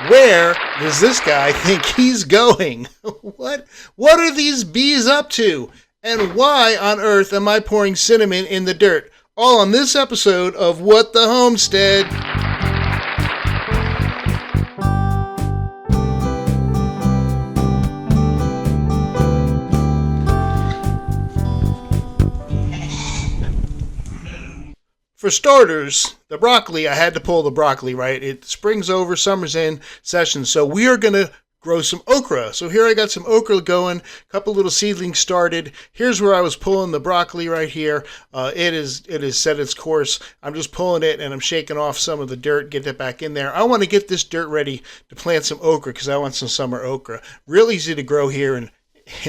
Where does this guy think he's going? What are these bees up to? And why on earth am I pouring cinnamon in the dirt? All on this episode of What the Homestead. For starters, the broccoli, I had to pull the broccoli, right? It spring's over, summer's in session, so we are going to grow some okra. So here I got some okra going, a couple little seedlings started. Here's where I was pulling the broccoli right here. It is set its course. I'm just pulling it and I'm shaking off some of the dirt, get it back in there. I want to get this dirt ready to plant some okra because I want some summer okra. Real easy to grow here in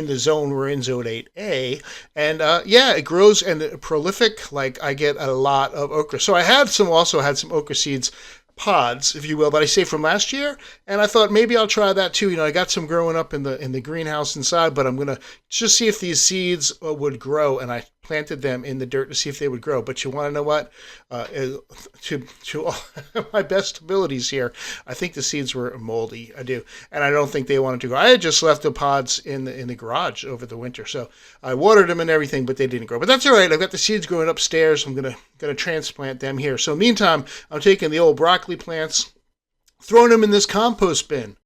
the zone we're in, zone 8A, and it grows and prolific. Like I get a lot of okra. So I also had some okra seeds, pods, if you will, that I saved from last year, and I thought maybe I'll try that too. I got some growing up in the greenhouse inside, but I'm gonna just see if these seeds would grow, and I planted them in the dirt to see if they would grow. But you want to know what? To all my best abilities here, I think the seeds were moldy. I do, and I don't think they wanted to grow. I had just left the pods in the garage over the winter, so I watered them and everything, but they didn't grow. But that's all right. I've got the seeds growing upstairs. I'm gonna transplant them here. So meantime, I'm taking the old broccoli plants, throwing them in this compost bin.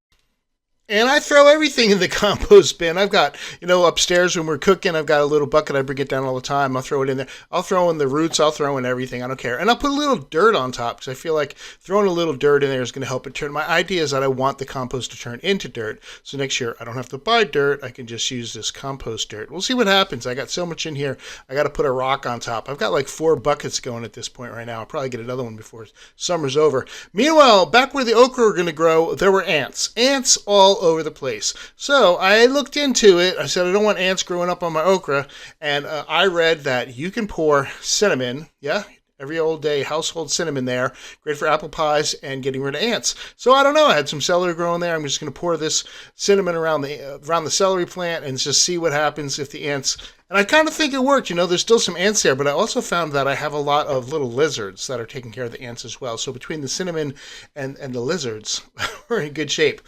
And I throw everything in the compost bin. I've got, upstairs when we're cooking, I've got a little bucket. I bring it down all the time. I'll throw it in there. I'll throw in the roots. I'll throw in everything. I don't care. And I'll put a little dirt on top because I feel like throwing a little dirt in there is going to help it turn. My idea is that I want the compost to turn into dirt. So next year, I don't have to buy dirt. I can just use this compost dirt. We'll see what happens. I got so much in here. I got to put a rock on top. I've got like 4 buckets going at this point right now. I'll probably get another one before summer's over. Meanwhile, back where the okra are going to grow, there were ants. Ants all over the place. So I looked into it. I said, I don't want ants growing up on my okra. And I read that you can pour cinnamon, every old day, household cinnamon there. Great for apple pies and getting rid of ants. So I don't know. I had some celery growing there. I'm just going to pour this cinnamon around the celery plant and just see what happens if the ants... And I kind of think it worked. There's still some ants there, but I also found that I have a lot of little lizards that are taking care of the ants as well. So between the cinnamon and the lizards, we're in good shape.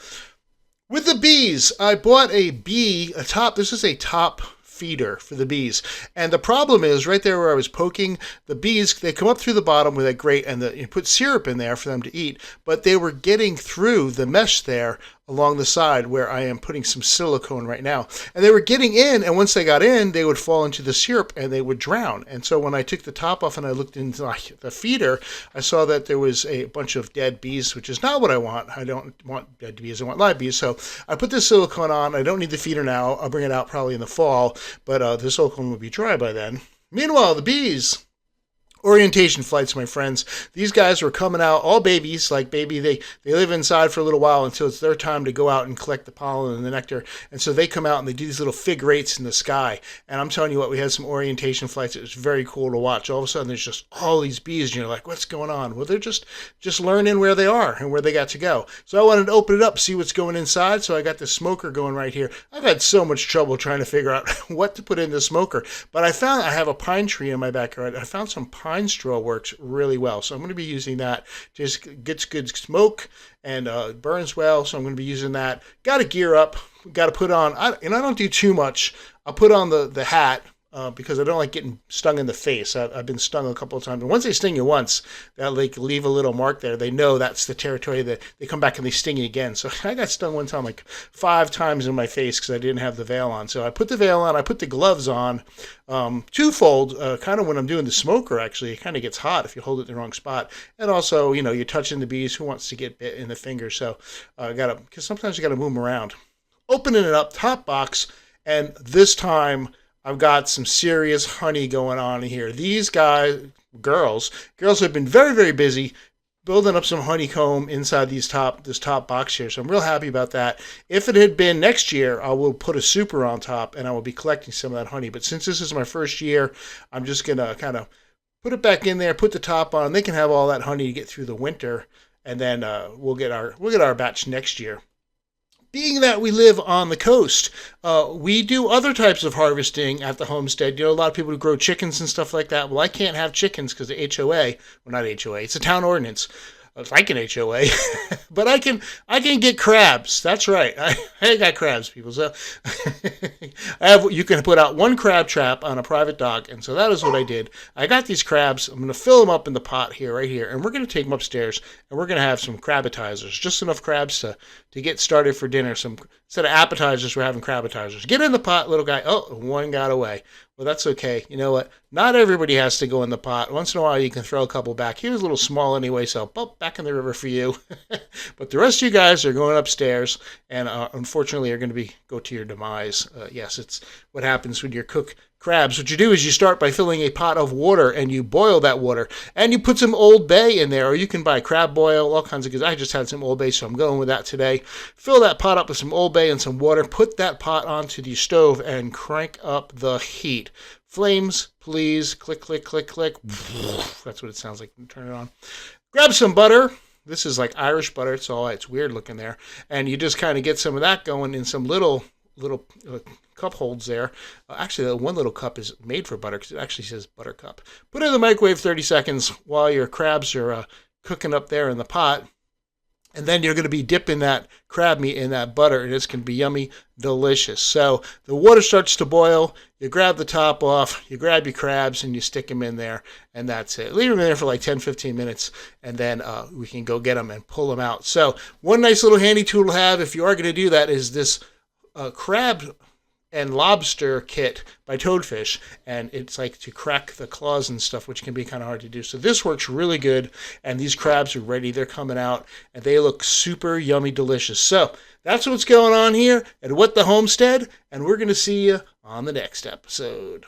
With the bees, I bought this is a top feeder for the bees. And the problem is, right there where I was poking, the bees, they come up through the bottom with that grate, and you put syrup in there for them to eat, but they were getting through the mesh there along the side where I am putting some silicone right now. And they were getting in, and once they got in, they would fall into the syrup and they would drown. And so when I took the top off and I looked into the feeder, I saw that there was a bunch of dead bees, which is not what I want. I don't want dead bees, I want live bees. So I put the silicone on. I don't need the feeder now. I'll bring it out probably in the fall, but the silicone will be dry by then. Meanwhile, the bees... Orientation flights, my friends. These guys were coming out, all babies, they live inside for a little while until it's their time to go out and collect the pollen and the nectar. And so they come out and they do these little figure eights in the sky. And I'm telling you what, we had some orientation flights. It was very cool to watch. All of a sudden, there's just all these bees, and you're like, what's going on? Well, they're just learning where they are and where they got to go. So I wanted to open it up, see what's going inside. So I got the smoker going right here. I've had so much trouble trying to figure out what to put in the smoker. But I have a pine tree in my backyard. I found some pine straw works really well, so I'm going to be using that. Just gets good smoke and burns well, so I'm going to be using that. Got to gear up, got to put on, I don't do too much. I'll put on the hat because I don't like getting stung in the face. I've been stung a couple of times, and once they sting you once, they'll leave a little mark there. They know that's the territory that they come back and they sting you again. So I got stung one time 5 times in my face because I didn't have the veil on. So I put the veil on, I put the gloves on, twofold, kind of when I'm doing the smoker. Actually, it kind of gets hot if you hold it in the wrong spot, and also you're touching the bees. Who wants to get bit in the finger? So because sometimes you got to move them around. Opening it up, top box, and this time I've got some serious honey going on in here. These girls have been very, very busy building up some honeycomb inside this top box here. So I'm real happy about that. If it had been next year, I will put a super on top and I will be collecting some of that honey. But since this is my first year, I'm just going to kind of put it back in there, put the top on. They can have all that honey to get through the winter, and then we'll get our batch next year. Being that we live on the coast, we do other types of harvesting at the homestead. A lot of people who grow chickens and stuff like that. Well, I can't have chickens because the HOA, well, not HOA, it's a town ordinance. It's like an HOA, but I can get crabs. That's right. I got crabs, people. So you can put out one crab trap on a private dock, and so that is what I did. I got these crabs. I'm going to fill them up in the pot here, right here, and we're going to take them upstairs, and we're going to have some crabatizers, just enough crabs to get started for dinner. Instead of appetizers, we're having crabatizers. Get in the pot, little guy. Oh, one got away. Well, that's okay. You know what? Not everybody has to go in the pot. Once in a while, you can throw a couple back. He was a little small anyway, so back in the river for you. But the rest of you guys are going upstairs, and unfortunately are going to go to your demise. Yes, it's what happens when you cook crabs. What you do is you start by filling a pot of water, and you boil that water, and you put some Old Bay in there, or you can buy crab boil, all kinds of good. I just had some Old Bay, so I'm going with that today. Fill that pot up with some Old Bay and some water. Put that pot onto the stove and crank up the heat. Flames, please. Click, click, click, click. That's what it sounds like. Turn it on. Grab some butter. This is like Irish butter. It's weird looking there. And you just kind of get some of that going in some little cup holds there. Actually, one little cup is made for butter because it actually says butter cup. Put it in the microwave 30 seconds while your crabs are cooking up there in the pot. And then you're going to be dipping that crab meat in that butter, and it's going to be yummy, delicious. So the water starts to boil. You grab the top off, you grab your crabs, and you stick them in there, and that's it. Leave them in there for like 10, 15 minutes, and then we can go get them and pull them out. So one nice little handy tool to have if you are going to do that is this crab and lobster kit by Toadfish, and it's like to crack the claws and stuff, which can be kind of hard to do. So this works really good, and these crabs are ready. They're coming out, and they look super yummy, delicious. So that's what's going on here at What the Homestead, and we're going to see you on the next episode.